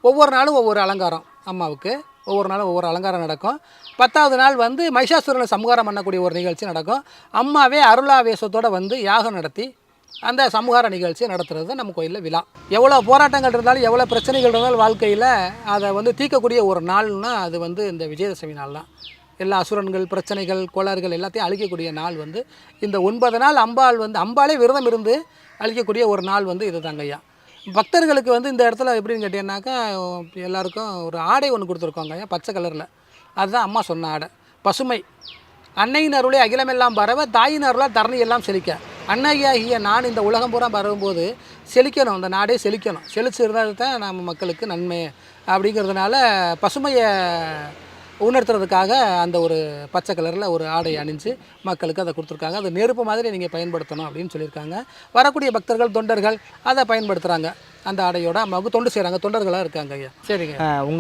ஒவ்வொரு நாளும் ஒவ்வொரு அலங்காரம் அம்மாவுக்கு, ஒவ்வொரு நாளும் ஒவ்வொரு அலங்காரம் நடக்கும். 10வது நாள் வந்து மகிஷாசுரனை சம்ஹாரம் பண்ணக்கூடிய ஒரு நிகழ்ச்சி நடக்கும். அம்மாவே அருளாவேசத்தோடு வந்து யாகம் நடத்தி அந்த சம்ஹார நிகழ்ச்சியை நடத்துறது தான் நம்ம கோயிலில் விழா. எவ்வளோ போராட்டங்கள் இருந்தாலும், எவ்வளோ பிரச்சனைகள் இருந்தாலும் வாழ்க்கையில் அதை வந்து தீர்க்கக்கூடிய ஒரு நாள்னா அது வந்து இந்த விஜயதசமி நாள் தான். எல்லா அசுரன்கள், பிரச்சனைகள், கோளாறுகள் எல்லாத்தையும் அழிக்கக்கூடிய நாள் வந்து இந்த 9 நாள் அம்பாளே விரதம் இருந்து அழிக்கக்கூடிய ஒரு நாள் வந்து இது தாங்கய்யா. பக்தர்களுக்கு வந்து இந்த இடத்துல எப்படின்னு கேட்டீங்கன்னாக்கா, எல்லாருக்கும் ஒரு ஆடை ஒன்று கொடுத்துருக்கோங்க ஐயா, பச்சை கலரில். அதுதான் அம்மா சொன்ன ஆடை, பசுமை. அன்னையின் அருளே அகிலமெல்லாம் பரவ, தாயின் அருளால் தரணி எல்லாம் செழிக்க. அன்னையாகிய நான் இந்த உலகம் பூரா பரவும்போது செழிக்கணும், இந்த நாடே செழிக்கணும். செழிச்சிருந்தால் தான் நம்ம மக்களுக்கு நன்மை அப்படிங்கிறதுனால பசுமையை உணர்த்துறதுக்காக அந்த ஒரு பச்சை கலரில் ஒரு ஆடை அணிஞ்சு மக்களுக்கு அதை கொடுத்துருக்காங்க. அது நெருப்பு மாதிரி நீங்கள் பயன்படுத்தணும் அப்படின்னு சொல்லியிருக்காங்க. வரக்கூடிய பக்தர்கள், தொண்டர்கள் அதை பயன்படுத்துகிறாங்க. அந்த ஆடையோட அம்மாவுக்கு தொண்டு செய்கிறாங்க, தொண்டர்களாக இருக்காங்க ஐயா. சரிங்க. உங்கள்